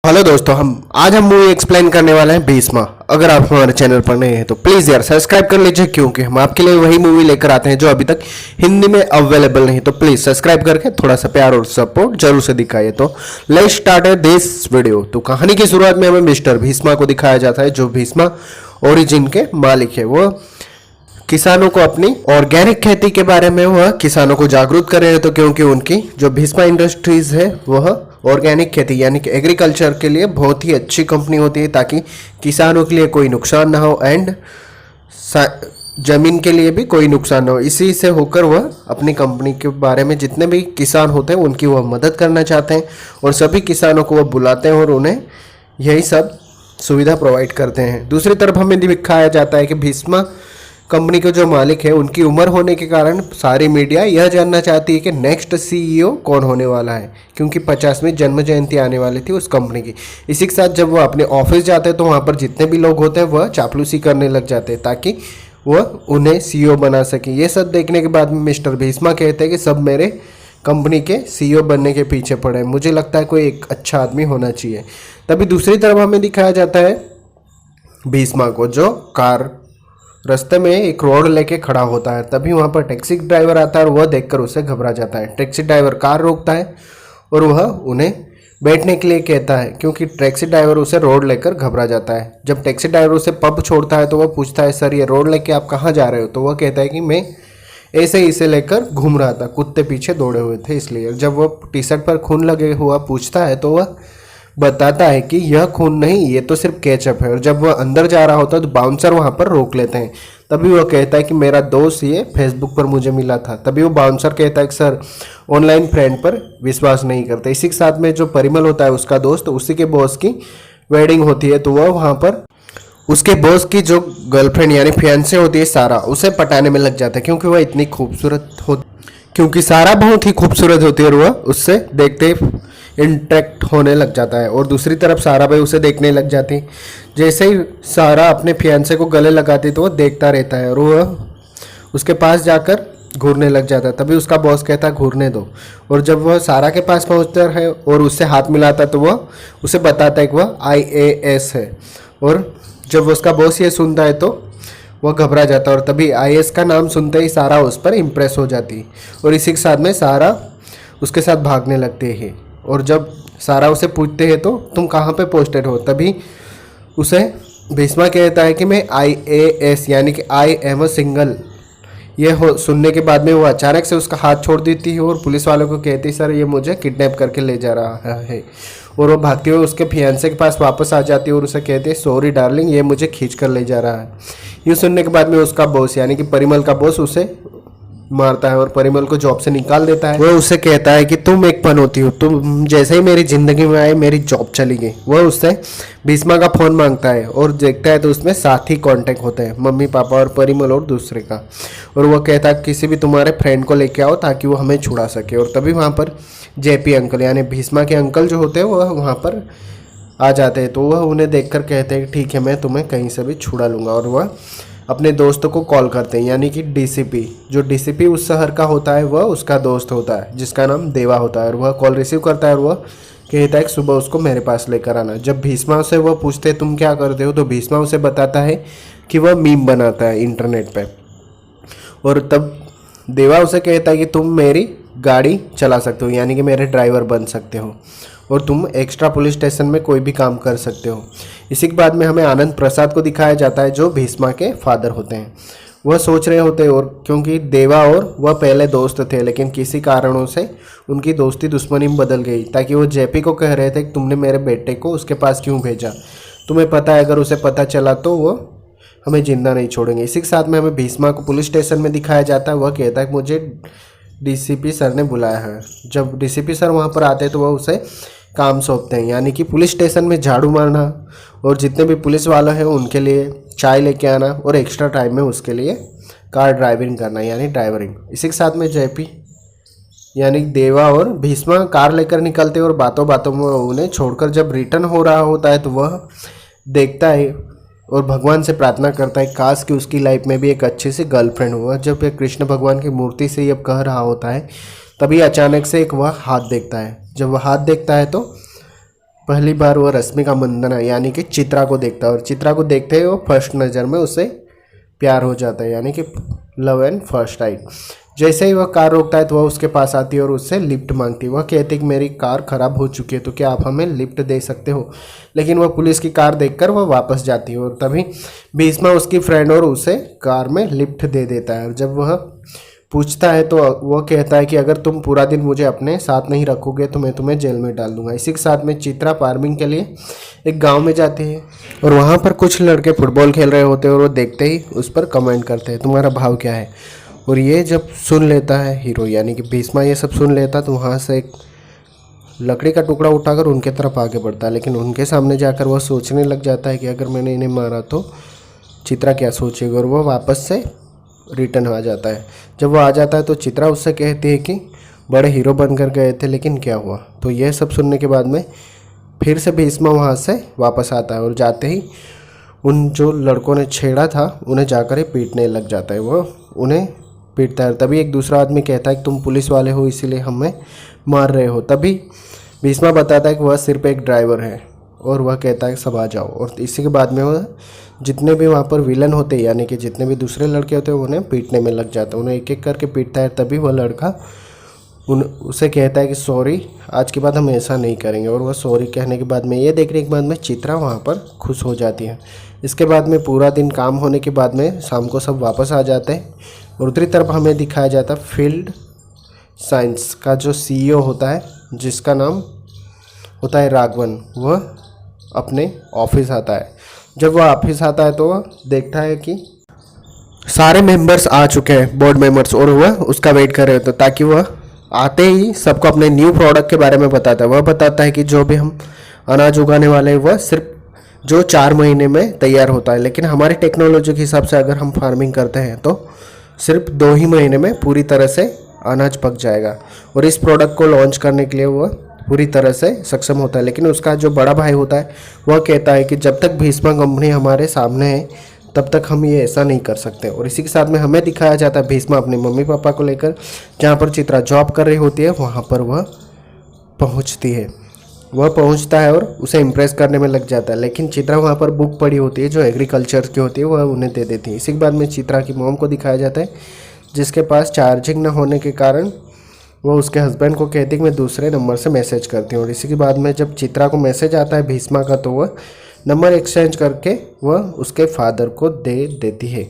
Hello दोस्तों, हम movie explain करने वाले हैं भीष्मा। अगर आप हमारे चैनल पर नए हैं तो प्लीज़ यार सब्सक्राइब कर लीजिए, क्योंकि हम आपके लिए वही मूवी लेकर आते हैं जो अभी तक हिंदी में अवेलेबल नहीं। तो प्लीज़ सब्सक्राइब करके थोड़ा सा प्यार और सपोर्ट जरूर से दिखाइए। तो लेट्स स्टार्ट दिस वीडियो। तो कहानी की शुरुआत में हमें मिस्टर भीष्मा को दिखाया जाता है, जो भीष्मा ओरिजिन के मालिक है। वो किसानों को अपनी ऑर्गेनिक खेती के बारे में वह किसानों को जागरूक कर रहे हैं। तो क्योंकि उनकी जो भीष्मा इंडस्ट्रीज है वह ऑर्गेनिक खेती यानी कि एग्रीकल्चर के लिए बहुत ही अच्छी कंपनी होती है, ताकि किसानों के लिए कोई नुकसान ना हो एंड जमीन के लिए भी कोई नुकसान ना हो। इसी से होकर वह अपनी कंपनी के बारे में जितने भी किसान होते हैं उनकी वह मदद करना चाहते हैं, और सभी किसानों को वह बुलाते हैं और उन्हें यही सब सुविधा प्रोवाइड करते हैं। दूसरी तरफ हमें दिखाया जाता है कि भीष्मा कंपनी के जो मालिक है उनकी उम्र होने के कारण सारी मीडिया यह जानना चाहती है कि नेक्स्ट सीईओ कौन होने वाला है, क्योंकि 50वीं जन्म जयंती आने वाली थी उस कंपनी की। इसी के साथ जब वो अपने ऑफिस जाते हैं तो वहाँ पर जितने भी लोग होते हैं वह चापलूसी करने लग जाते हैं, ताकि वह उन्हें सीईओ बना सके। ये सब देखने के बाद में मिस्टर भीष्मा कहते हैं कि सब मेरे कंपनी के सीईओ बनने के पीछे पड़े हैं, मुझे लगता है कोई एक अच्छा आदमी होना चाहिए। तभी दूसरी तरफ हमें दिखाया जाता है भीष्मा को, जो कार रास्ते में एक रोड लेके खड़ा होता है। तभी वहाँ पर टैक्सी ड्राइवर आता है और वह देखकर उसे घबरा जाता है। टैक्सी ड्राइवर कार रोकता है और वह उन्हें बैठने के लिए कहता है, क्योंकि टैक्सी ड्राइवर उसे रोड लेकर घबरा जाता है। जब टैक्सी ड्राइवर उसे पब छोड़ता है तो वह पूछता है, सर ये रोड लेके आप कहाँ जा रहे हो? तो वह कहता है कि मैं ऐसे ही इसे लेकर घूम रहा था, कुत्ते पीछे दौड़े हुए थे इसलिए। जब वह टी शर्ट पर खून लगे हुआ पूछता है तो वह बताता है कि यह खून नहीं, ये तो सिर्फ केचप है। और जब वह अंदर जा रहा होता है तो बाउंसर वहाँ पर रोक लेते हैं। तभी वह कहता है कि मेरा दोस्त ये फेसबुक पर मुझे मिला था। तभी वो बाउंसर कहता है कि सर ऑनलाइन फ्रेंड पर विश्वास नहीं करते। इसी के साथ में जो परिमल होता है उसका दोस्त, उसी के बॉस की वेडिंग होती है, तो वह वहाँ पर उसके बॉस की जो गर्लफ्रेंड यानी फियांसे होती है सारा, उसे पटाने में लग जाता है, क्योंकि वह इतनी खूबसूरत क्योंकि सारा बहुत ही खूबसूरत होती है और वह उससे देखते इंटरेक्ट होने लग जाता है। और दूसरी तरफ सारा भाई उसे देखने लग जाती। जैसे ही सारा अपने फियांसे को गले लगाती तो वह देखता रहता है और वह उसके पास जाकर घूरने लग जाता है। तभी उसका बॉस कहता है घूरने दो। और जब वह सारा के पास पहुंचता है और उससे हाथ मिलाता है तो वह उसे बताता है कि वह IAS है। और जब उसका बॉस ये सुनता है तो वह घबरा जाता है, और तभी IAS का नाम सुनते ही सारा उस पर इम्प्रेस हो जाती। और इसी के साथ में सारा उसके साथ भागने लगते हैं। और जब सारा उसे पूछते हैं तो तुम कहाँ पे पोस्टेड हो, तभी उसे भीष्मा कहता है कि मैं IAS यानी कि आई एम अ सिंगल। यह हो सुनने के बाद में वो अचानक से उसका हाथ छोड़ देती है और पुलिस वालों को कहती है सर ये मुझे किडनैप करके ले जा रहा है। और वो भागते हुए उसके फियांसे के पास वापस आ जाती है और उसे कहते हैं सॉरी डार्लिंग, ये मुझे खींच कर ले जा रहा है। ये सुनने के बाद में उसका बॉस यानी कि परिमल का बॉस उसे मारता है और परिमल को जॉब से निकाल देता है। वह उससे कहता है कि तुम एक पन होती हो, तुम जैसे ही मेरी जिंदगी में आए मेरी जॉब चली गई। वह उससे भीष्मा का फ़ोन मांगता है और देखता है तो उसमें 7 ही कॉन्टैक्ट होते हैं, मम्मी पापा और परिमल और दूसरे का। और वह कहता है किसी भी तुम्हारे फ्रेंड को लेके आओ ताकि वो हमें छुड़ा सके। और तभी वहाँ पर JP अंकल यानी भीष्मा के अंकल जो होते हैं वह वहाँ पर आ जाते हैं। तो वह उन्हें देखकर कहते हैं ठीक है मैं तुम्हें कहीं से भी छुड़ा लूँगा। और वह अपने दोस्तों को कॉल करते हैं, यानी कि DCP। जो DCP उस शहर का होता है वह उसका दोस्त होता है जिसका नाम देवा होता है। और वह कॉल रिसीव करता है और वह कहता है कि सुबह उसको मेरे पास लेकर आना। जब भीष्मा से वह पूछते तुम क्या करते हो, तो भीष्मा उसे बताता है कि वह मीम बनाता है इंटरनेट पे। और तब देवा उसे कहता है कि तुम मेरी गाड़ी चला सकते हो, यानी कि मेरे ड्राइवर बन सकते हो, और तुम एक्स्ट्रा पुलिस स्टेशन में कोई भी काम कर सकते हो। इसी के बाद में हमें आनंद प्रसाद को दिखाया जाता है, जो भीष्मा के फादर होते हैं। वह सोच रहे होते हैं, और क्योंकि देवा और वह पहले दोस्त थे, लेकिन किसी कारणों से उनकी दोस्ती दुश्मनी में बदल गई, ताकि वो JP को कह रहे थे कि तुमने मेरे बेटे को उसके पास क्यों भेजा, तुम्हें पता है अगर उसे पता चला तो वो हमें जिंदा नहीं छोड़ेंगे। इसी के साथ में हमें भीष्मा को पुलिस स्टेशन में दिखाया जाता है। वह कहता है कि मुझे DCP सर ने बुलाया है। जब DCP सर वहाँ पर आते हैं तो वह उसे काम सौंपते हैं, यानी कि पुलिस स्टेशन में झाड़ू मारना और जितने भी पुलिस वाले हैं उनके लिए चाय लेके आना, और एक्स्ट्रा टाइम में उसके लिए कार ड्राइविंग करना यानी ड्राइवरिंग। इसी के साथ में JP यानी देवा और भीष्मा कार लेकर निकलते हैं और बातों बातों में उन्हें छोड़कर जब रिटर्न हो रहा होता है तो वह देखता है और भगवान से प्रार्थना करता है काश कि उसकी लाइफ में भी एक अच्छी सी गर्लफ्रेंड हो। जब ये कृष्ण भगवान की मूर्ति से ये कह रहा होता है तभी अचानक से एक वह हाथ देखता है। जब वह हाथ देखता है तो पहली बार वो रश्मिका मंदाना यानी कि चित्रा को देखता है और चित्रा को देखते ही वो फर्स्ट नज़र में उससे प्यार हो जाता है, यानी कि लव एंड फर्स्ट राइट। जैसे ही वह कार रोकता है तो वह उसके पास आती है और उससे लिफ्ट मांगती है। वह कहती है कि मेरी कार ख़राब हो चुकी है तो क्या आप हमें लिफ्ट दे सकते हो, लेकिन वह पुलिस की कार देखकर वह वापस जाती है और तभी भीष्मा उसकी फ्रेंड और उसे कार में लिफ्ट दे देता है। और जब वह पूछता है तो वह कहता है कि अगर तुम पूरा दिन मुझे अपने साथ नहीं रखोगे तो मैं तुम्हें जेल में डाल दूंगा। इसी के साथ में चित्रा फार्मिंग के लिए एक गांव में जाती है और वहां पर कुछ लड़के फुटबॉल खेल रहे होते हैं और वो देखते ही उस पर कमेंट करते हैं तुम्हारा भाव क्या है। और ये जब सुन लेता है हीरो यानी कि भीष्मा ये सब सुन लेता तो वहाँ से एक लकड़ी का टुकड़ा उठाकर उनके तरफ आगे बढ़ता है, लेकिन उनके सामने जाकर वह सोचने लग जाता है कि अगर मैंने इन्हें मारा तो चित्रा क्या सोचेगी, और वह वापस से रिटर्न आ जाता है। जब वो आ जाता है तो चित्रा उससे कहती है कि बड़े हीरो बनकर गए थे लेकिन क्या हुआ। तो यह सब सुनने के बाद में फिर से भीष्मा वहाँ से वापस आता है और जाते ही उन जो लड़कों ने छेड़ा था उन्हें जाकर ही पीटने लग जाता है। वह उन्हें पीटता है। तभी एक दूसरा आदमी कहता है कि तुम पुलिस वाले हो इसीलिए हमें मार रहे हो। तभी भीष्मा बताता है कि वह सिर्फ एक ड्राइवर है और वह कहता है कि सब आ जाओ। और इसी के बाद में वह जितने भी वहाँ पर विलन होते हैं यानी कि जितने भी दूसरे लड़के होते हैं उन्हें पीटने में लग जाता है, उन्हें एक एक करके पीटता है। तभी वह लड़का उसे कहता है कि सॉरी आज के बाद हम ऐसा नहीं करेंगे। और वह सॉरी कहने के बाद में ये देखने के बाद में चित्रा वहाँ पर खुश हो जाती है। इसके बाद में पूरा दिन काम होने के बाद में शाम को सब वापस आ जाते हैं और दूसरी तरफ हमें दिखाया जाता है फील्ड साइंस का जो CEO होता है जिसका नाम होता है राघवन। वह अपने ऑफिस आता है। जब वह ऑफिस आता है तो वह देखता है कि सारे मेंबर्स आ चुके हैं, बोर्ड मेंबर्स, और वह उसका वेट कर रहे थे ताकि वह आते ही सबको अपने न्यू प्रोडक्ट के बारे में बताता है। वह बताता है कि जो भी हम अनाज उगाने वाले हैं वह सिर्फ जो 4 महीने में तैयार होता है, लेकिन हमारी टेक्नोलॉजी के हिसाब से अगर हम फार्मिंग करते हैं तो सिर्फ 2 ही महीने में पूरी तरह से अनाज पक जाएगा। और इस प्रोडक्ट को लॉन्च करने के लिए वह पूरी तरह से सक्षम होता है। लेकिन उसका जो बड़ा भाई होता है वह कहता है कि जब तक भीष्मा कंपनी हमारे सामने है तब तक हम ये ऐसा नहीं कर सकते। और इसी के साथ में हमें दिखाया जाता है भीष्मा अपने मम्मी पापा को लेकर जहाँ पर चित्रा जॉब कर रही होती है वहाँ पर वह पहुँचती है। वह पहुँचता है और उसे इम्प्रेस करने में लग जाता है, लेकिन चित्रा वहाँ पर बुक पड़ी होती है जो एग्रीकल्चर की होती है वह उन्हें दे देती है। इसी के बाद में चित्रा की मॉम को दिखाया जाता है जिसके पास चार्जिंग न होने के कारण वो उसके हस्बैंड को कहती है कि मैं दूसरे नंबर से मैसेज करती हूँ। और इसी के बाद में जब चित्रा को मैसेज आता है भीष्मा का तो वह नंबर एक्सचेंज करके वह उसके फादर को दे देती है।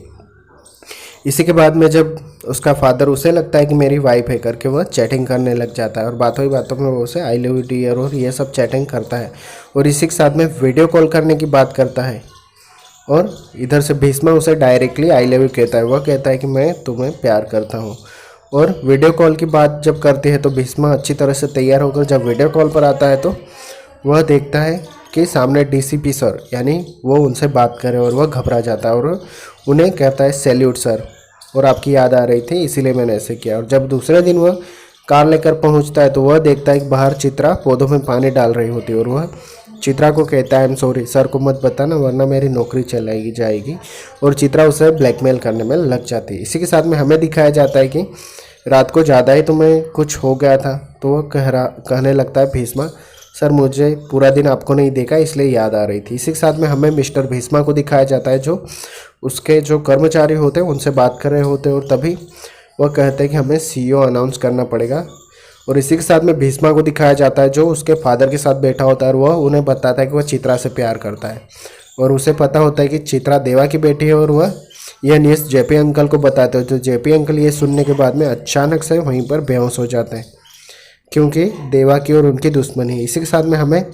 इसी के बाद में जब उसका फादर उसे लगता है कि मेरी वाइफ है करके वह चैटिंग करने लग जाता है और बातों ही बातों में वो उसे आई लव यू डियर और ये सब चैटिंग करता है और इसी के साथ में वीडियो कॉल करने की बात करता है। और इधर से भीष्मा उसे डायरेक्टली आई लव यू कहता है। वह कहता है कि मैं तुम्हें प्यार करता हूँ। और वीडियो कॉल की बात जब करती है तो भीष्मा अच्छी तरह से तैयार होकर जब वीडियो कॉल पर आता है तो वह देखता है कि सामने DCP सर यानी वो उनसे बात करे और वह घबरा जाता है और उन्हें कहता है सैल्यूट सर, और आपकी याद आ रही थी इसीलिए मैंने ऐसे किया। और जब दूसरे दिन वह कार लेकर पहुंचता है तो वह देखता है कि बाहर चित्रा पौधों में पानी डाल रही होती है और वह चित्रा को कहता है आई एम सॉरी सर को मत बताना वरना मेरी नौकरी चलाएगी जाएगी। और चित्रा उसे ब्लैकमेल करने में लग जाती है। इसी के साथ में हमें दिखाया जाता है कि रात को ज़्यादा ही तुम्हें कुछ हो गया था तो वह कहने लगता है भीष्मा सर मुझे पूरा दिन आपको नहीं देखा इसलिए याद आ रही थी। इसी के साथ में हमें मिस्टर भीष्मा को दिखाया जाता है जो उसके जो कर्मचारी होते हैं उनसे बात कर रहे होते हैं और तभी वह कहते हैं कि हमें CEO अनाउंस करना पड़ेगा। और इसी के साथ में भीष्मा को दिखाया जाता है जो उसके फादर के साथ बैठा होता है और वह उन्हें बताता है कि वह चित्रा से प्यार करता है और उसे पता होता है कि चित्रा देवा की बेटी है और वह यह न्यूज़ JP अंकल को बताते हैं। तो JP अंकल ये सुनने के बाद में अचानक से वहीं पर बेहोश हो जाते हैं क्योंकि देवा की और उनकी दुश्मनी। इसी के साथ में हमें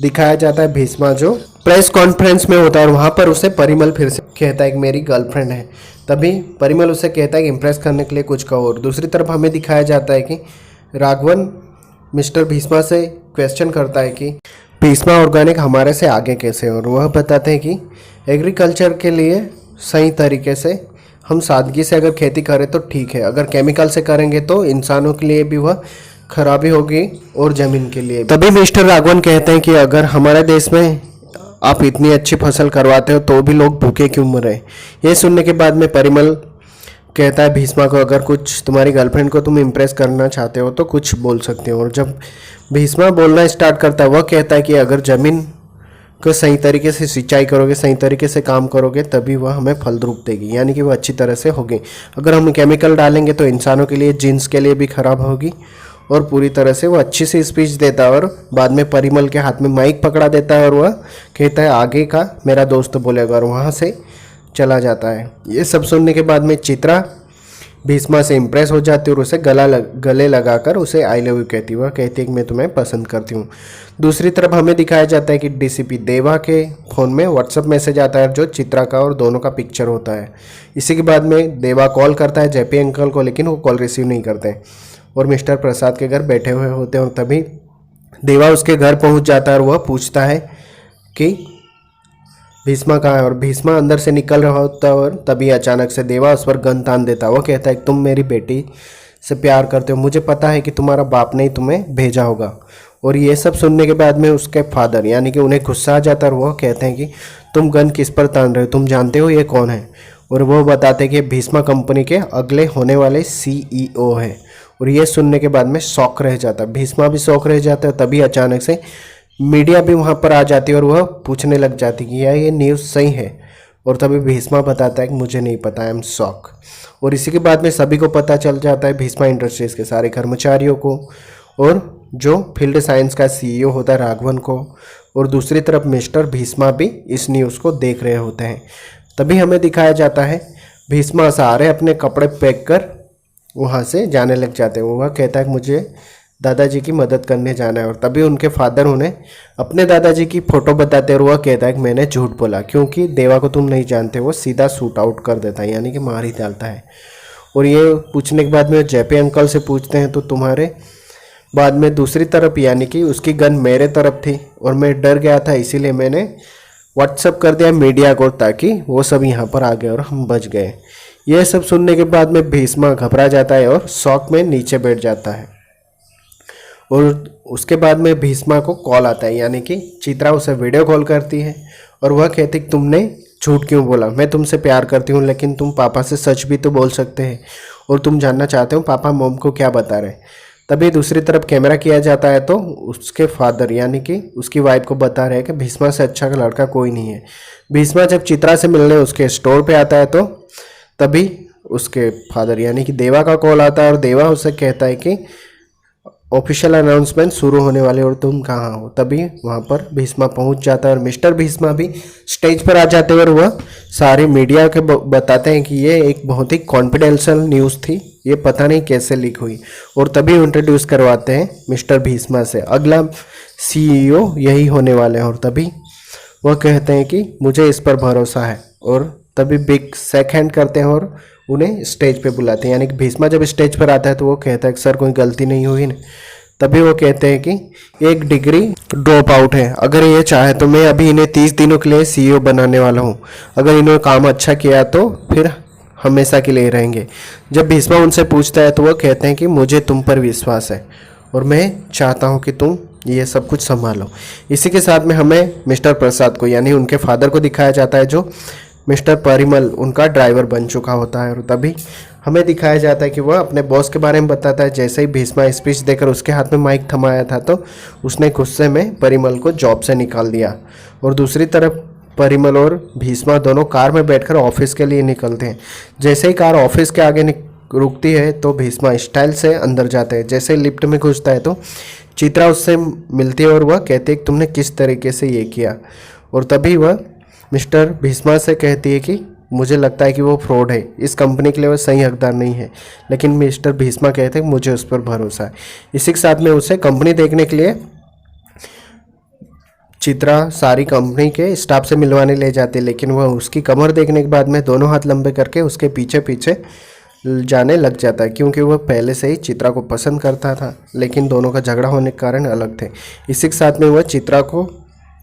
दिखाया जाता है भीष्मा जो प्रेस कॉन्फ्रेंस में होता है और वहाँ पर उसे परिमल फिर से कहता है कि मेरी गर्लफ्रेंड है। तभी परिमल उसे कहता है कि इम्प्रेस करने के लिए कुछ कहो। और दूसरी तरफ हमें दिखाया जाता है कि राघवन मिस्टर भीष्मा से क्वेश्चन करता है कि भीष्मा ऑर्गेनिक हमारे से आगे कैसे है। और वह बताते हैं कि एग्रीकल्चर के लिए सही तरीके से हम सादगी से अगर खेती करें तो ठीक है, अगर केमिकल से करेंगे तो इंसानों के लिए भी वह खराबी होगी और ज़मीन के लिए। तभी मिस्टर राघवन कहते हैं कि अगर हमारे देश में आप इतनी अच्छी फसल करवाते हो तो भी लोग भूखे क्यों मरे। ये सुनने के बाद में परिमल कहता है भीष्मा को, अगर कुछ तुम्हारी गर्लफ्रेंड को तुम इम्प्रेस करना चाहते हो तो कुछ बोल सकते हो। और जब भीष्मा बोलना स्टार्ट करता है, वह कहता है कि अगर ज़मीन को सही तरीके से सिंचाई करोगे, सही तरीके से काम करोगे, तभी वह हमें फल रूप देगी, यानी कि वह अच्छी तरह से होगी। अगर हम केमिकल डालेंगे तो इंसानों के लिए, जीन्स के लिए भी खराब होगी। और पूरी तरह से वो अच्छी सी स्पीच देता है और बाद में परिमल के हाथ में माइक पकड़ा देता है और वह कहता है आगे का मेरा दोस्त बोलेगा, और वहाँ से चला जाता है। ये सब सुनने के बाद में चित्रा भीष्मा से इम्प्रेस हो जाती है और उसे गले लगाकर उसे आई लव यू कहती है। वह कहती है कि मैं तुम्हें पसंद करती हूँ। दूसरी तरफ हमें दिखाया जाता है कि डीसीपी देवा के फ़ोन में व्हाट्सअप मैसेज आता है जो चित्रा का और दोनों का पिक्चर होता है। इसी के बाद में देवा कॉल करता है जेपी अंकल को, लेकिन वो कॉल रिसीव नहीं करते और मिस्टर प्रसाद के घर बैठे हुए होते हैं। और तभी देवा उसके घर पहुँच जाता है और वह पूछता है कि भीष्मा कहाँ है, और भीष्मा अंदर से निकल रहा होता है और तभी अचानक से देवा उस पर गन तान देता है। वो कहता है कि तुम मेरी बेटी से प्यार करते हो, मुझे पता है कि तुम्हारा बाप ने ही तुम्हें भेजा होगा। और ये सब सुनने के बाद में उसके फादर यानी कि उन्हें गुस्सा आ जाता है और वो कहते हैं कि तुम गन किस पर तान रहे हो, तुम जानते हो ये कौन है। और वो बताते हैं कि भीष्मा कंपनी के अगले होने वाले CEO है। और ये सुनने के बाद में शौक रह जाता है, भीष्मा भी शौक रह जाता है। तभी अचानक से मीडिया भी वहाँ पर आ जाती है और वह पूछने लग जाती कि क्या ये न्यूज़ सही है। और तभी भीष्मा बताता है कि मुझे नहीं पता, आई एम शॉक। और इसी के बाद में सभी को पता चल जाता है, भीष्मा इंडस्ट्रीज़ के सारे कर्मचारियों को और जो फील्ड साइंस का CEO होता है राघवन को। और दूसरी तरफ मिस्टर भीष्मा भी इस न्यूज़ को देख रहे होते हैं। तभी हमें दिखाया जाता है भीष्मा सारे अपने कपड़े पैक कर वहाँ से जाने लग जाते हैं। वह कहता है कि मुझे दादाजी की मदद करने जाना है। और तभी उनके फादर उन्हें अपने दादाजी की फ़ोटो बताते हैं और वह कहता है कि मैंने झूठ बोला, क्योंकि देवा को तुम नहीं जानते। वो सीधा शूट आउट कर देता है, यानी कि मार ही डालता है। और ये पूछने के बाद में जेपी अंकल से पूछते हैं तो तुम्हारे बाद में दूसरी तरफ यानी कि उसकी गन मेरे तरफ थी और मैं डर गया था, इसीलिए मैंने व्हाट्सअप कर दिया मीडिया को ताकि वो सब यहाँ पर आ गए और हम बच गए। यह सब सुनने के बाद में भीष्मा घबरा जाता है और शौक में नीचे बैठ जाता है। और उसके बाद में भीष्मा को कॉल आता है, यानी कि चित्रा उसे वीडियो कॉल करती है और वह कहती कि तुमने झूठ क्यों बोला, मैं तुमसे प्यार करती हूँ, लेकिन तुम पापा से सच भी तो बोल सकते हैं और तुम जानना चाहते हो पापा मॉम को क्या बता रहे। तभी दूसरी तरफ कैमरा किया जाता है तो उसके फादर यानी कि उसकी वाइफ को बता रहे हैं कि भीष्मा से अच्छा का लड़का कोई नहीं है। भीष्मा जब चित्रा से मिलने उसके स्टोर पे आता है तो तभी उसके फादर यानी कि देवा का कॉल आता है और देवा उसे कहता है कि ऑफिशियल अनाउंसमेंट शुरू होने वाले और तुम कहाँ हो। तभी वहाँ पर भीष्मा पहुँच जाता है और मिस्टर भीष्मा भी स्टेज पर आ जाते हैं और वह सारे मीडिया के बताते हैं कि ये एक बहुत ही कॉन्फिडेंशियल न्यूज़ थी, ये पता नहीं कैसे लीक हुई। और तभी इंट्रोड्यूस करवाते हैं मिस्टर भीष्मा से, अगला CEO यही होने वाले हैं। और तभी वह कहते हैं कि मुझे इस पर भरोसा है। और तभी बिग शेक हैंड करते हैं और उन्हें स्टेज पे बुलाते हैं। यानी कि भीष्मा जब स्टेज पर आता है तो वो कहता है कि सर कोई गलती नहीं हुई ना। तभी वो कहते हैं कि एक डिग्री ड्रॉप आउट है, अगर ये चाहे तो मैं अभी इन्हें 30 दिनों के लिए CEO बनाने वाला हूँ, अगर इन्होंने काम अच्छा किया तो फिर हमेशा के लिए रहेंगे। जब भीष्मा उनसे पूछता है तो वो कहते हैं कि मुझे तुम पर विश्वास है और मैं चाहता हूँ कि तुम ये सब कुछ संभालो। इसी के साथ में हमें मिस्टर प्रसाद को यानी उनके फादर को दिखाया जाता है जो मिस्टर परिमल उनका ड्राइवर बन चुका होता है। और तभी हमें दिखाया जाता है कि वह अपने बॉस के बारे में बताता है। जैसे ही भीष्मा स्पीच देकर उसके हाथ में माइक थमाया था तो उसने गुस्से में परिमल को जॉब से निकाल दिया। और दूसरी तरफ परिमल और भीष्मा दोनों कार में बैठकर ऑफिस के लिए निकलते हैं। जैसे ही कार ऑफिस के आगे रुकती है तो भीष्मा स्टाइल से अंदर जाते हैं। जैसे ही लिफ्ट में घुसता है तो चित्रा उससे मिलती है और वह कहती है कि तुमने किस तरीके से ये किया। और तभी वह मिस्टर भीष्मा से कहती है कि मुझे लगता है कि वो फ्रॉड है, इस कंपनी के लिए वो सही हकदार नहीं है। लेकिन मिस्टर भीष्मा कहते हैं कि मुझे उस पर भरोसा है। इसी के साथ में उसे कंपनी देखने के लिए चित्रा सारी कंपनी के स्टाफ से मिलवाने ले जाती है, लेकिन वह उसकी कमर देखने के बाद में दोनों हाथ लंबे करके उसके पीछे पीछे जाने लग जाता है, क्योंकि वह पहले से ही चित्रा को पसंद करता था, लेकिन दोनों का झगड़ा होने के कारण अलग थे। इसी के साथ में वह चित्रा को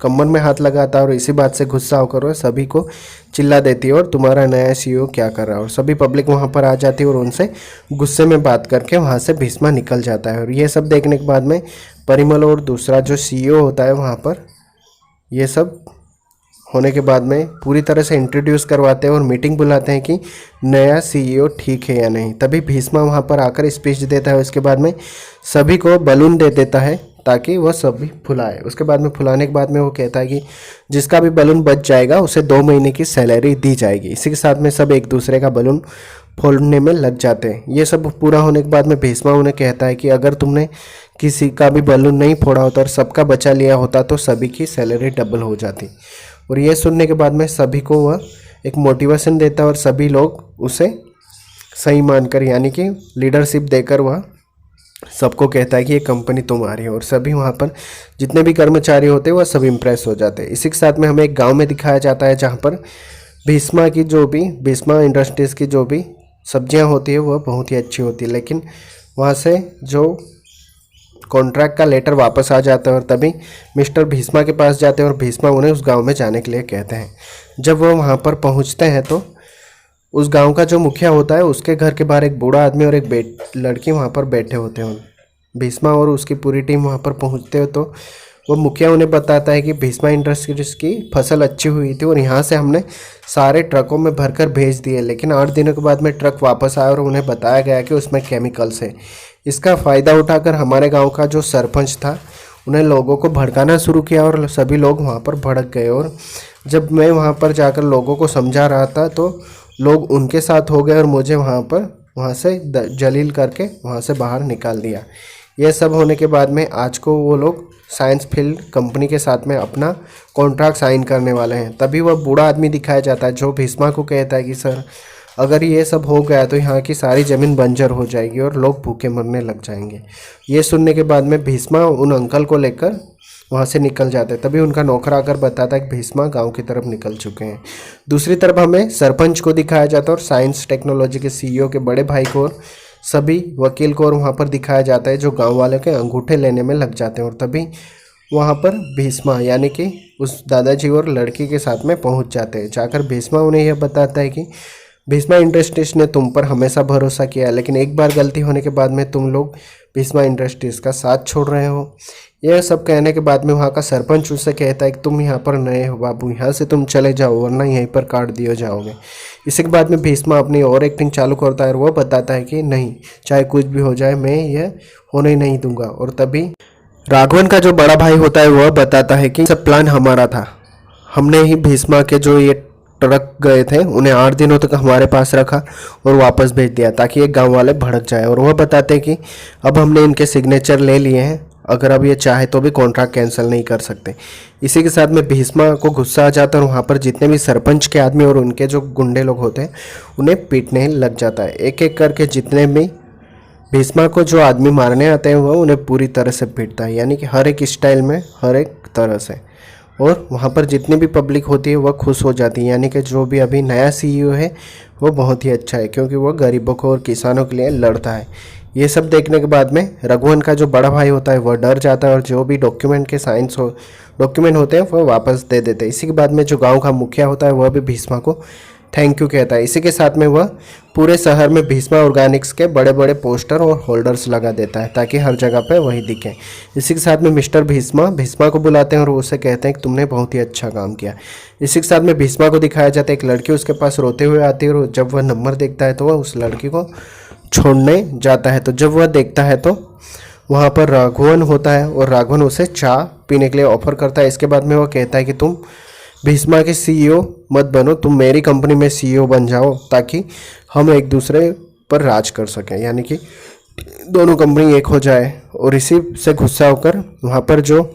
कमर में हाथ लगाता है और इसी बात से गुस्सा होकर वह सभी को चिल्ला देती है और तुम्हारा नया CEO क्या कर रहा है। और सभी पब्लिक वहाँ पर आ जाती है और उनसे गुस्से में बात करके वहाँ से भीष्मा निकल जाता है। और ये सब देखने के बाद में परिमल और दूसरा जो CEO होता है वहाँ पर ये सब होने के बाद में पूरी तरह से इंट्रोड्यूस करवाते हैं और मीटिंग बुलाते हैं कि नया सीईओ ठीक है या नहीं। तभी भीष्मा वहाँ पर आकर स्पीच देता है। उसके बाद में सभी को बलून दे देता है ताकि वह सभी फुलाए। उसके बाद में फुलाने के बाद में वो कहता है कि जिसका भी बलून बच जाएगा उसे 2 महीने की सैलरी दी जाएगी। इसी के साथ में सब एक दूसरे का बलून फोड़ने में लग जाते हैं। ये सब पूरा होने के बाद में भीष्मा उन्हें कहता है कि अगर तुमने किसी का भी बलून नहीं फोड़ा होता और सबका बचा लिया होता तो सभी की सैलरी डबल हो जाती। और ये सुनने के बाद में सभी को वह एक मोटिवेशन देता है और सभी लोग उसे सही मानकर यानी कि लीडरशिप देकर वह सबको कहता है कि ये कंपनी तुम्हारी है। और सभी वहाँ पर जितने भी कर्मचारी होते हैं वह सब इम्प्रेस हो जाते हैं। इसी के साथ में हमें एक गांव में दिखाया जाता है जहाँ पर भीष्मा इंडस्ट्रीज़ की जो भी सब्जियाँ होती है वह बहुत ही अच्छी होती है, लेकिन वहाँ से जो कॉन्ट्रैक्ट का लेटर वापस आ जाता है और तभी मिस्टर भीष्मा के पास जाते हैं और भीष्मा उन्हें उस गांव में जाने के लिए कहते हैं। जब वो वहाँ पर पहुँचते हैं तो उस गांव का जो मुखिया होता है उसके घर के बाहर एक बूढ़ा आदमी और एक लड़की वहाँ पर बैठे होते हैं। भीष्मा और उसकी पूरी टीम वहाँ पर पहुँचते हो तो वो मुखिया उन्हें बताता है कि भीष्मा इंडस्ट्रीज की फसल अच्छी हुई थी और यहाँ से हमने सारे ट्रकों में भरकर भेज दिए, लेकिन 8 दिनों के बाद में ट्रक वापस आया और उन्हें बताया गया कि उसमें केमिकल्स है। इसका फ़ायदा उठाकर हमारे गांव का जो सरपंच था उन्हें लोगों को भड़काना शुरू किया और सभी लोग वहाँ पर भड़क गए। और जब मैं वहाँ पर जाकर लोगों को समझा रहा था तो लोग उनके साथ हो गए और मुझे वहाँ से जलील करके वहाँ से बाहर निकाल दिया। यह सब होने के बाद में आज को वो लोग साइंस फील्ड कंपनी के साथ में अपना कॉन्ट्रैक्ट साइन करने वाले हैं। तभी वह बूढ़ा आदमी दिखाया जाता है जो भीष्मा को कहता है कि सर अगर ये सब हो गया तो यहाँ की सारी ज़मीन बंजर हो जाएगी और लोग भूखे मरने लग जाएंगे। ये सुनने के बाद में भीष्मा उन अंकल को लेकर वहाँ से निकल जाते हैं। तभी उनका नौकर आकर बताता है कि भीष्मा गांव की तरफ निकल चुके हैं। दूसरी तरफ हमें सरपंच को दिखाया जाता है और साइंस टेक्नोलॉजी के सीईओ के बड़े भाई को और सभी वकील को और वहाँ पर दिखाया जाता है जो गाँव वाले के अंगूठे लेने में लग जाते हैं। और तभी वहाँ पर भीष्मा यानी कि उस दादाजी और लड़की के साथ में पहुँच जाते हैं। जाकर भीष्मा उन्हें यह बताता है कि भीष्मा इंडस्ट्रीज ने तुम पर हमेशा भरोसा किया, लेकिन एक बार गलती होने के बाद में तुम लोग भीष्मा इंडस्ट्रीज का साथ छोड़ रहे हो। यह सब कहने के बाद में वहाँ का सरपंच उससे कहता है कि तुम यहाँ पर नए हो बाबू, यहाँ से तुम चले जाओ वरना यहीं पर काट दिए जाओगे। इसी के बाद में भीष्मा अपनी और एक्टिंग चालू करता है और वह बताता है कि नहीं, चाहे कुछ भी हो जाए मैं यह होने ही नहीं दूंगा। और तभी राघवन का जो बड़ा भाई होता है वह बताता है कि सब प्लान हमारा था, हमने ही भीष्मा के जो ये ट्रक गए थे उन्हें 8 दिनों तक हमारे पास रखा और वापस भेज दिया ताकि ये गांव वाले भड़क जाए। और वह बताते हैं कि अब हमने इनके सिग्नेचर ले लिए हैं, अगर अब ये चाहे तो भी कॉन्ट्रैक्ट कैंसिल नहीं कर सकते। इसी के साथ में भीष्मा को गुस्सा आ जाता है और वहाँ पर जितने भी सरपंच के आदमी और उनके जो गुंडे लोग होते हैं उन्हें पीटने लग जाता है। एक एक करके जितने भी भीष्मा को जो आदमी मारने आते हैं वह उन्हें पूरी तरह से पीटता है, यानी कि हर एक स्टाइल में हर एक तरह से। और वहाँ पर जितनी भी पब्लिक होती है वह खुश हो जाती है, यानी कि जो भी अभी नया सीईओ है वो बहुत ही अच्छा है क्योंकि वह गरीबों को और किसानों के लिए लड़ता है। ये सब देखने के बाद में रघुवन का जो बड़ा भाई होता है वह डर जाता है और जो भी डॉक्यूमेंट होते हैं वह वापस दे देते हैं। इसी के बाद में जो गांव का मुखिया होता है वह भी भीष्मा को थैंक यू कहता है। इसी के साथ में वह पूरे शहर में भीष्मा ऑर्गेनिक्स के बड़े बड़े पोस्टर और होल्डर्स लगा देता है ताकि हर जगह पे वही दिखे। इसी के साथ में मिस्टर भीष्मा को बुलाते हैं और उससे कहते हैं कि तुमने बहुत ही अच्छा काम किया। इसी के साथ में भीष्मा को दिखाया जाता है एक लड़की उसके पास रोते हुए आती है और जब वह नंबर देखता है तो वह उस लड़की को छोड़ने जाता है। तो जब वह देखता है तो वहाँ पर राघवन होता है और राघवन उसे चाय पीने के लिए ऑफर करता है। इसके बाद में वह कहता है कि तुम भीष्मा के सीईओ मत बनो, तुम मेरी कंपनी में सीईओ बन जाओ ताकि हम एक दूसरे पर राज कर सकें, यानी कि दोनों कंपनी एक हो जाए। और इसी से गुस्सा होकर वहाँ पर जो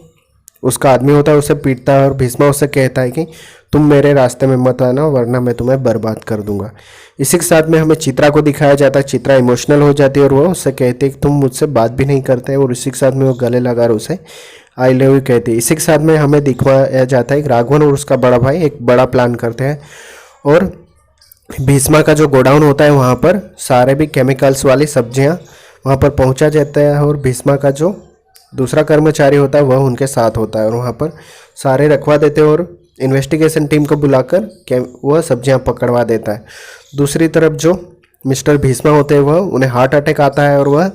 उसका आदमी होता है उसे पीटता है और भीष्मा उससे कहता है कि तुम मेरे रास्ते में मत आना वरना मैं तुम्हें बर्बाद कर दूंगा। इसी के साथ में हमें चित्रा को दिखाया जाता है। चित्रा इमोशनल हो जाती है और वो उससे कहती है कि तुम मुझसे बात भी नहीं करते, और इसी के साथ में वो गले लगा कर उसे आई लव यू कहती है। इसी के साथ में हमें दिखाया जाता है कि राघवन और उसका बड़ा भाई एक बड़ा प्लान करते हैं और भीष्मा का जो गोडाउन होता है वहाँ पर सारे भी केमिकल्स वाली सब्जियाँ वहाँ पर पहुँचा जाता है और भीष्मा का जो दूसरा कर्मचारी होता है वह उनके साथ होता है और वहाँ पर सारे रखवा देते हैं और इन्वेस्टिगेशन टीम को बुलाकर वह सब्जियां पकड़वा देता है। दूसरी तरफ जो मिस्टर भीष्मा होते हैं वह उन्हें हार्ट अटैक आता है और वह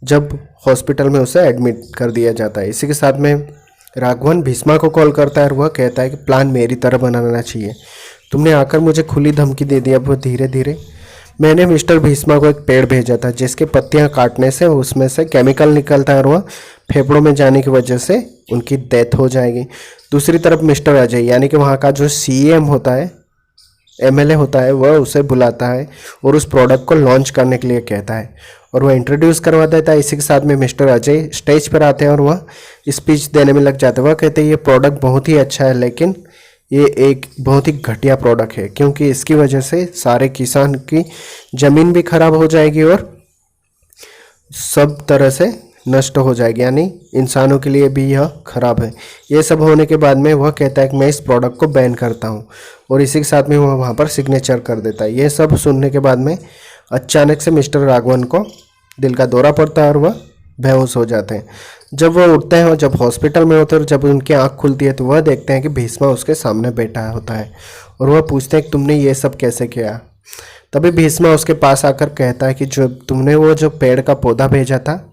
जब हॉस्पिटल में उसे एडमिट कर दिया जाता है। इसी के साथ में राघवन भीष्मा को कॉल करता है और वह कहता है कि प्लान मेरी तरह बनाना चाहिए। तुमने आकर मुझे खुली धमकी दे दी। अब वो धीरे धीरे मैंने मिस्टर भीष्मा को एक पेड़ भेजा था जिसके पत्तियां काटने से उसमें से केमिकल निकलता है और वह फेफड़ों में जाने की वजह से उनकी डेथ हो जाएगी। दूसरी तरफ मिस्टर अजय यानी कि वहाँ का जो सीएम होता है, एमएलए होता है, वह उसे बुलाता है और उस प्रोडक्ट को लॉन्च करने के लिए कहता है और वह इंट्रोड्यूस करवा देता है। इसी के साथ में मिस्टर अजय स्टेज पर आते हैं और वह स्पीच देने में लग जाते हैं। वह कहते हैं ये प्रोडक्ट बहुत ही अच्छा है लेकिन ये एक बहुत ही घटिया प्रोडक्ट है क्योंकि इसकी वजह से सारे किसान की ज़मीन भी खराब हो जाएगी और सब तरह से नष्ट हो जाएगी, यानी इंसानों के लिए भी यह खराब है। ये सब होने के बाद में वह कहता है कि मैं इस प्रोडक्ट को बैन करता हूँ और इसी के साथ में वह वहाँ पर सिग्नेचर कर देता है। ये सब सुनने के बाद में अचानक से मिस्टर राघवन को दिल का दौरा पड़ता है और वह बेहोश हो जाते हैं। जब वह उठते हैं और जब हॉस्पिटल में होते हैं और जब उनकी आँख खुलती है तो वह देखते हैं कि भीष्मा उसके सामने बैठा होता है और वह पूछते हैं कि तुमने ये सब कैसे किया। तभी भीष्मा उसके पास आकर कहता है कि जो तुमने वो जो पेड़ का पौधा भेजा था,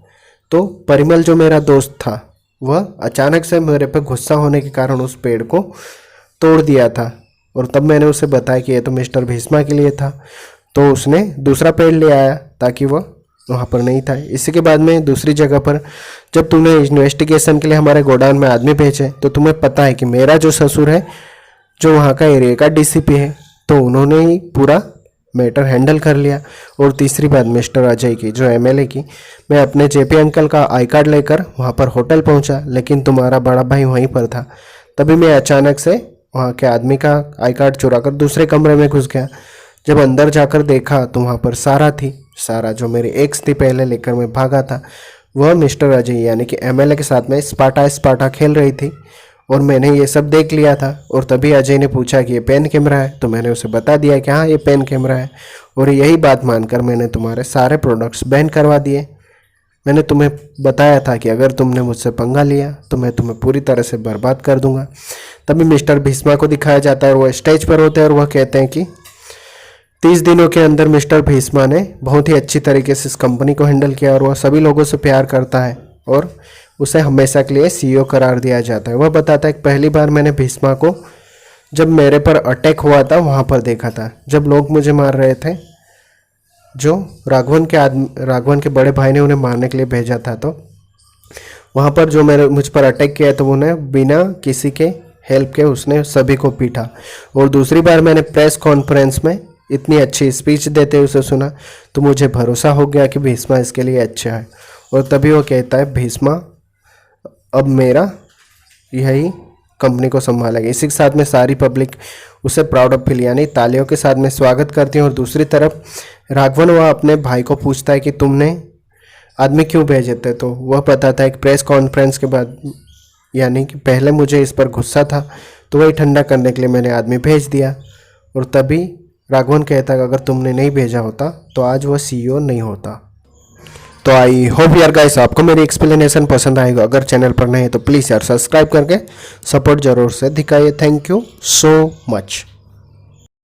तो परिमल जो मेरा दोस्त था वह अचानक से मेरे पर गुस्सा होने के कारण उस पेड़ को तोड़ दिया था और तब मैंने उसे बताया कि ये तो मिस्टर भीष्मा के लिए था, तो उसने दूसरा पेड़ ले आया ताकि वह वहाँ पर नहीं था। इसी के बाद में दूसरी जगह पर जब तुमने इन्वेस्टिगेशन के लिए हमारे गोडाउन में आदमी भेजे तो तुम्हें पता है कि मेरा जो ससुर है जो वहाँ का एरिया का डीसीपी है, तो उन्होंने ही पूरा मैटर हैंडल कर लिया। और तीसरी बात मिस्टर अजय की जो एमएलए की, मैं अपने जेपी अंकल का आई कार्ड लेकर वहाँ पर होटल पहुँचा लेकिन तुम्हारा बड़ा भाई वहीं पर था। तभी मैं अचानक से वहाँ के आदमी का आई कार्ड चुरा कर दूसरे कमरे में घुस गया। जब अंदर जाकर देखा तो वहाँ पर सारा थी। सारा जो मेरी एक्स थी पहले लेकर मैं भागा था, वह मिस्टर अजय यानी कि एमएलए के साथ में स्पाटा खेल रही थी और मैंने ये सब देख लिया था। और तभी अजय ने पूछा कि ये पेन कैमरा है, तो मैंने उसे बता दिया कि हाँ ये पेन कैमरा है और यही बात मानकर मैंने तुम्हारे सारे प्रोडक्ट्स बैन करवा दिए। मैंने तुम्हें बताया था कि अगर तुमने मुझसे पंगा लिया तो मैं तुम्हें पूरी तरह से बर्बाद कर दूंगा। तभी मिस्टर भीष्मा को दिखाया जाता है और वह स्टेज पर होते हैं और वह कहते हैं कि 30 दिनों के अंदर मिस्टर भीष्मा ने बहुत ही अच्छी तरीके से इस कंपनी को हैंडल किया और वह सभी लोगों से प्यार करता है और उसे हमेशा के लिए सीईओ करार दिया जाता है। वह बताता है कि पहली बार मैंने भीष्मा को जब मेरे पर अटैक हुआ था वहाँ पर देखा था, जब लोग मुझे मार रहे थे, जो राघवन के बड़े भाई ने उन्हें मारने के लिए भेजा था, तो वहाँ पर जो मुझ पर अटैक किया तो उन्हें बिना किसी के हेल्प के उसने सभी को पीटा। और दूसरी बार मैंने प्रेस कॉन्फ्रेंस में इतनी अच्छी स्पीच देते उसे सुना तो मुझे भरोसा हो गया कि भीष्मा इसके लिए अच्छा है। और तभी वो कहता है भीष्मा अब मेरा यही कंपनी को संभालेगा। इसी के साथ में सारी पब्लिक उसे प्राउड ऑफ फील यानी तालियों के साथ में स्वागत करती है। और दूसरी तरफ राघवन वह अपने भाई को पूछता है कि तुमने आदमी क्यों भेजे थे, तो वह बताता है कि प्रेस कॉन्फ्रेंस के बाद यानी कि पहले मुझे इस पर गुस्सा था तो वही ठंडा करने के लिए मैंने आदमी भेज दिया। और तभी राघवन कहता है कि अगर तुमने नहीं भेजा होता तो आज वह सीईओ नहीं होता। तो आई होप यार गाइस आपको मेरी एक्सप्लेनेशन पसंद आएगा। अगर चैनल पर नए हैं तो प्लीज़ यार सब्सक्राइब करके सपोर्ट जरूर से दिखाइए। Thank you so much.